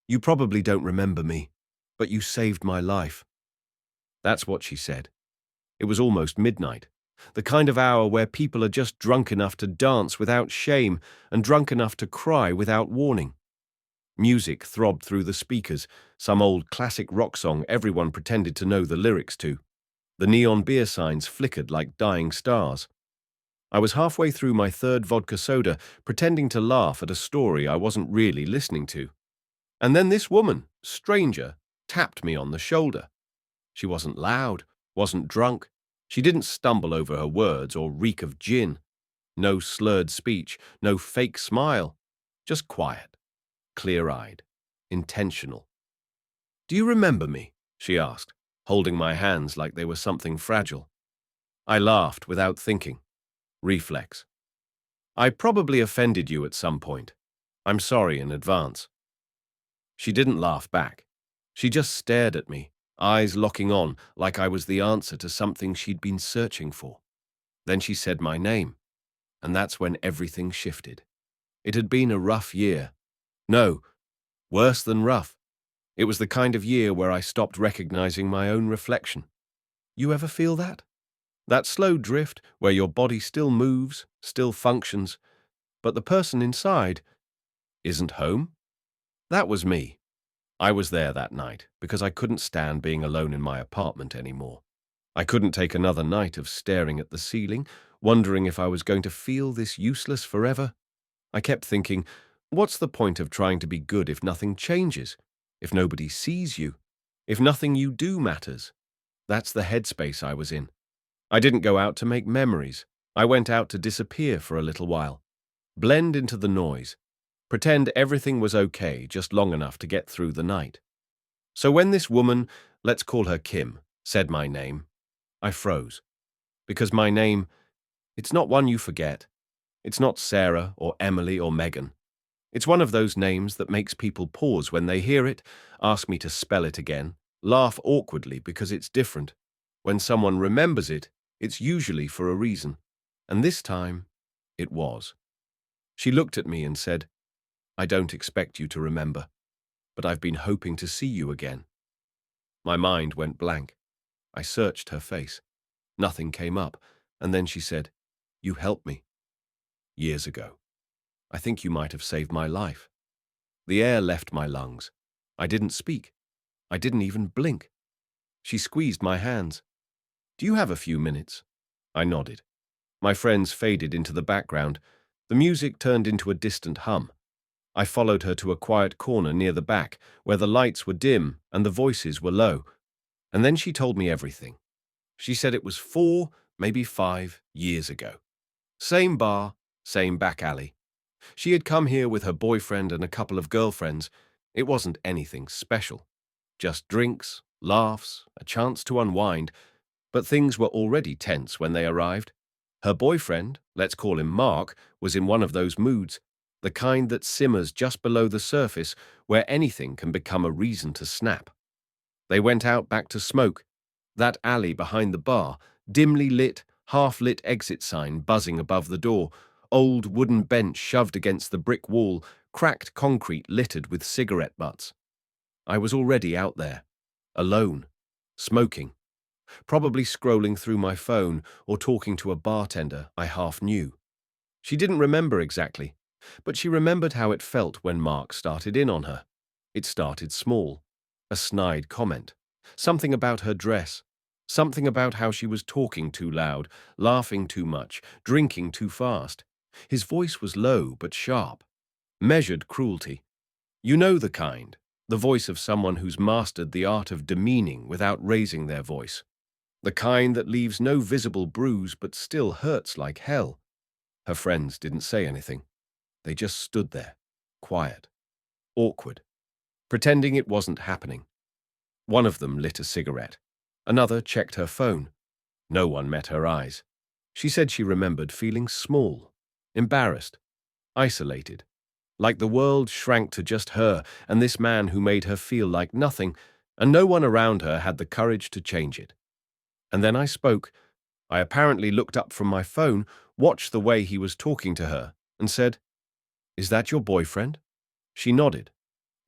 You probably don't remember me, but you saved my life. That's what she said. It was almost midnight, the kind of hour where people are just drunk enough to dance without shame and drunk enough to cry without warning. Music throbbed through the speakers, some old classic rock song everyone pretended to know the lyrics to. The neon beer signs flickered like dying stars. I was halfway through my third vodka soda, pretending to laugh at a story I wasn't really listening to. And then this woman, stranger, tapped me on the shoulder. She wasn't loud, wasn't drunk. She didn't stumble over her words or reek of gin. No slurred speech, no fake smile. Just quiet, clear-eyed, intentional. "Do you remember me?" she asked, holding my hands like they were something fragile. I laughed without thinking. Reflex. "I probably offended you at some point. I'm sorry in advance." She didn't laugh back. She just stared at me, eyes locking on like I was the answer to something she'd been searching for. Then she said my name, and that's when everything shifted. It had been a rough year. No, worse than rough. It was the kind of year where I stopped recognizing my own reflection. You ever feel that? That slow drift where your body still moves, still functions, but the person inside isn't home? That was me. I was there that night because I couldn't stand being alone in my apartment anymore. I couldn't take another night of staring at the ceiling, wondering if I was going to feel this useless forever. I kept thinking, what's the point of trying to be good if nothing changes? If nobody sees you? If nothing you do matters? That's the headspace I was in. I didn't go out to make memories. I went out to disappear for a little while, blend into the noise, pretend everything was okay just long enough to get through the night. So when this woman, let's call her Kim, said my name, I froze. Because my name, it's not one you forget. It's not Sarah or Emily or Megan. It's one of those names that makes people pause when they hear it, ask me to spell it again, laugh awkwardly because it's different. When someone remembers it, it's usually for a reason. And this time, it was. She looked at me and said, "I don't expect you to remember, but I've been hoping to see you again." My mind went blank. I searched her face. Nothing came up, and then she said, "You helped me. Years ago. I think you might have saved my life." The air left my lungs. I didn't speak. I didn't even blink. She squeezed my hands. "Do you have a few minutes?" I nodded. My friends faded into the background. The music turned into a distant hum. I followed her to a quiet corner near the back, where the lights were dim and the voices were low. And then she told me everything. She said it was 4, maybe 5 years ago. Same bar, same back alley. She had come here with her boyfriend and a couple of girlfriends. It wasn't anything special. Just drinks, laughs, a chance to unwind. But things were already tense when they arrived. Her boyfriend, let's call him Mark, was in one of those moods, the kind that simmers just below the surface where anything can become a reason to snap. They went out back to smoke. That alley behind the bar, dimly lit, half-lit exit sign buzzing above the door, old wooden bench shoved against the brick wall, cracked concrete littered with cigarette butts. I was already out there, alone, smoking, probably scrolling through my phone or talking to a bartender I half knew. She didn't remember exactly, but she remembered how it felt when Mark started in on her. It started small, a snide comment, something about her dress, something about how she was talking too loud, laughing too much, drinking too fast. His voice was low but sharp, measured cruelty. You know the kind, the voice of someone who's mastered the art of demeaning without raising their voice. The kind that leaves no visible bruise but still hurts like hell. Her friends didn't say anything. They just stood there, quiet, awkward, pretending it wasn't happening. One of them lit a cigarette. Another checked her phone. No one met her eyes. She said she remembered feeling small, embarrassed, isolated, like the world shrank to just her and this man who made her feel like nothing, and no one around her had the courage to change it. And then I spoke. I apparently looked up from my phone, watched the way he was talking to her, and said, "Is that your boyfriend?" She nodded.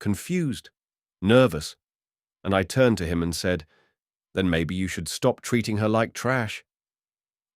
confused, nervous, and I turned to him and said, "Then maybe you should stop treating her like trash."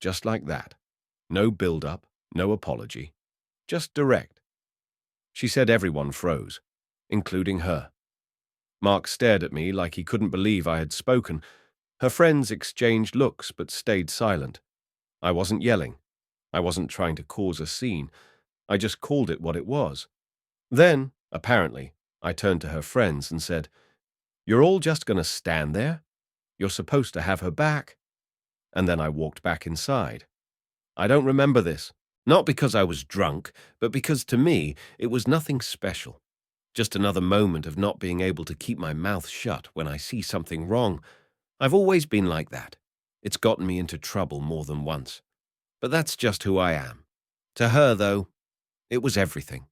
Just like that. No build-up, no apology. Just direct. She said everyone froze, including her. Mark stared at me like he couldn't believe I had spoken. Her friends exchanged looks but stayed silent. I wasn't yelling. I wasn't trying to cause a scene. I just called it what it was. Then, apparently, I turned to her friends and said, "You're all just going to stand there? You're supposed to have her back." And then I walked back inside. I don't remember this, not because I was drunk, but because to me it was nothing special. Just another moment of not being able to keep my mouth shut when I see something wrong. I've always been like that. It's gotten me into trouble more than once. But that's just who I am. To her, though, it was everything.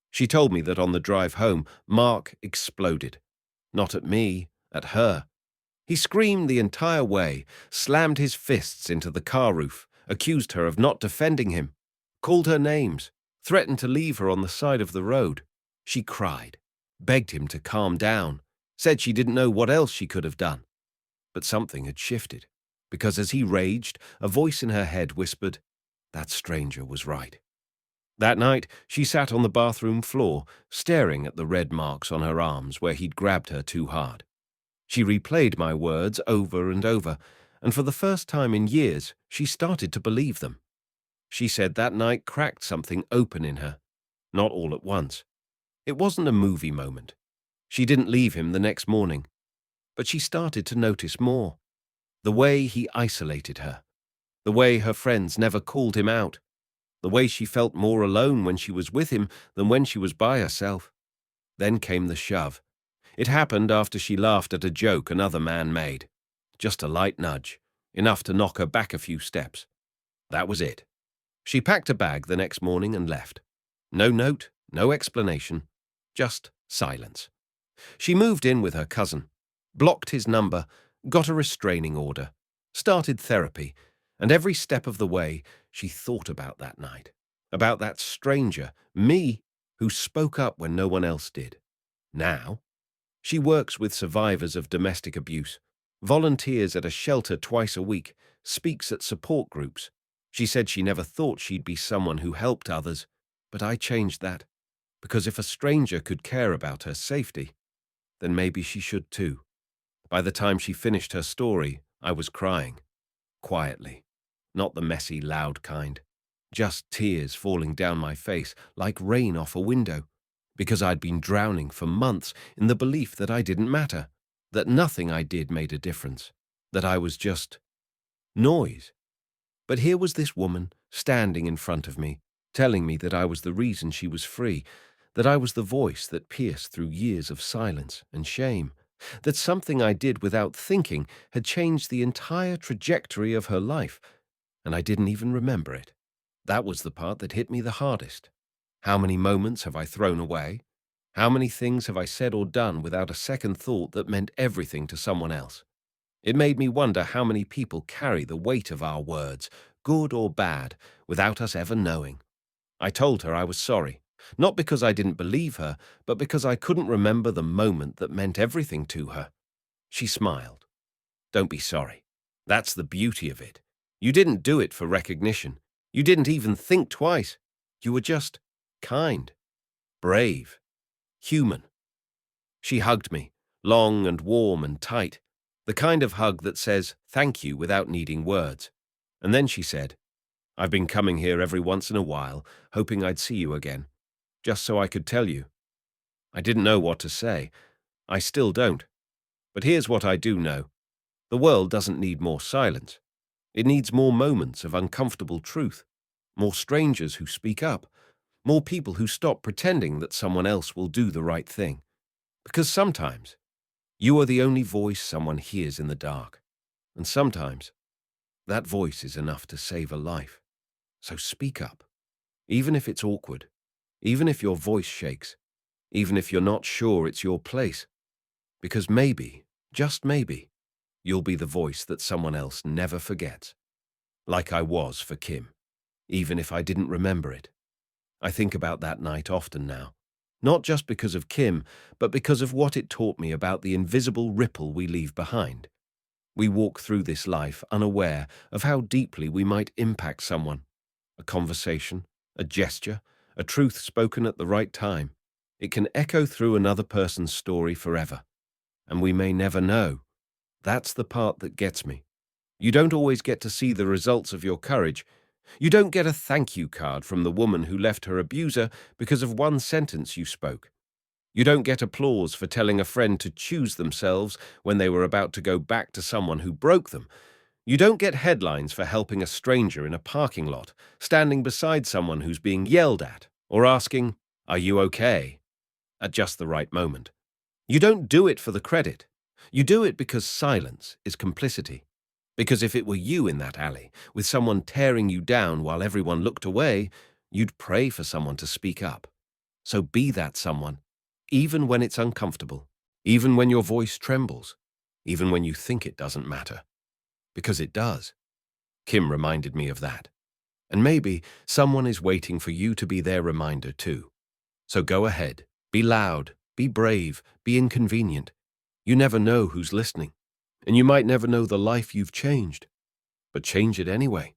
She told me that on the drive home, Mark exploded. Not at me, at her. He screamed the entire way, slammed his fists into the car roof, accused her of not defending him, called her names, threatened to leave her on the side of the road. She cried, begged him to calm down, said she didn't know what else she could have done. But something had shifted, because as he raged, a voice in her head whispered, "That stranger was right." That night, she sat on the bathroom floor, staring at the red marks on her arms where he'd grabbed her too hard. She replayed my words over and over, and for the first time in years, she started to believe them. She said that night cracked something open in her, not all at once. It wasn't a movie moment. She didn't leave him the next morning, but she started to notice more. The way he isolated her, the way her friends never called him out, the way she felt more alone when she was with him than when she was by herself. Then came the shove. It happened after she laughed at a joke another man made. Just a light nudge, enough to knock her back a few steps. That was it. She packed a bag the next morning and left. No note, no explanation, just silence. She moved in with her cousin, blocked his number, got a restraining order, started therapy, and every step of the way she thought about that night, about that stranger, me, who spoke up when no one else did. Now, she works with survivors of domestic abuse, volunteers at a shelter twice a week, speaks at support groups. She said she never thought she'd be someone who helped others, but I changed that, because if a stranger could care about her safety, then maybe she should too. By the time she finished her story, I was crying. Quietly. Not the messy, loud kind. Just tears falling down my face like rain off a window, because I'd been drowning for months in the belief that I didn't matter, that nothing I did made a difference, that I was just noise. But here was this woman standing in front of me, telling me that I was the reason she was free, that I was the voice that pierced through years of silence and shame, that something I did without thinking had changed the entire trajectory of her life, and I didn't even remember it. That was the part that hit me the hardest. How many moments have I thrown away? How many things have I said or done without a second thought that meant everything to someone else? It made me wonder how many people carry the weight of our words, good or bad, without us ever knowing. I told her I was sorry, not because I didn't believe her, but because I couldn't remember the moment that meant everything to her. She smiled. "Don't be sorry. That's the beauty of it. You didn't do it for recognition. You didn't even think twice. You were just kind, brave, human." She hugged me, long and warm and tight, the kind of hug that says thank you without needing words. And then she said, "I've been coming here every once in a while, hoping I'd see you again, just so I could tell you." I didn't know what to say. I still don't. But here's what I do know. The world doesn't need more silence. It needs more moments of uncomfortable truth, more strangers who speak up, more people who stop pretending that someone else will do the right thing. Because sometimes, you are the only voice someone hears in the dark. And sometimes, that voice is enough to save a life. So speak up, even if it's awkward, even if your voice shakes, even if you're not sure it's your place. Because maybe, just maybe, you'll be the voice that someone else never forgets. Like I was for Kim, even if I didn't remember it. I think about that night often now, Not just because of Kim, but because of what it taught me about the invisible ripple we leave behind. We walk through this life unaware of how deeply we might impact someone. A conversation, a gesture, a truth spoken at the right time. It can echo through another person's story forever. And we may never know. That's the part that gets me. You don't always get to see the results of your courage. You don't get a thank you card from the woman who left her abuser because of one sentence you spoke. You don't get applause for telling a friend to choose themselves when they were about to go back to someone who broke them. You don't get headlines for helping a stranger in a parking lot, standing beside someone who's being yelled at, or asking, "Are you okay?" at just the right moment. You don't do it for the credit. You do it because silence is complicity. Because if it were you in that alley, with someone tearing you down while everyone looked away, you'd pray for someone to speak up. So be that someone, even when it's uncomfortable, even when your voice trembles, even when you think it doesn't matter. Because it does. Kim reminded me of that. And maybe someone is waiting for you to be their reminder too. So go ahead, be loud, be brave, be inconvenient. You never know who's listening, and you might never know the life you've changed, but change it anyway.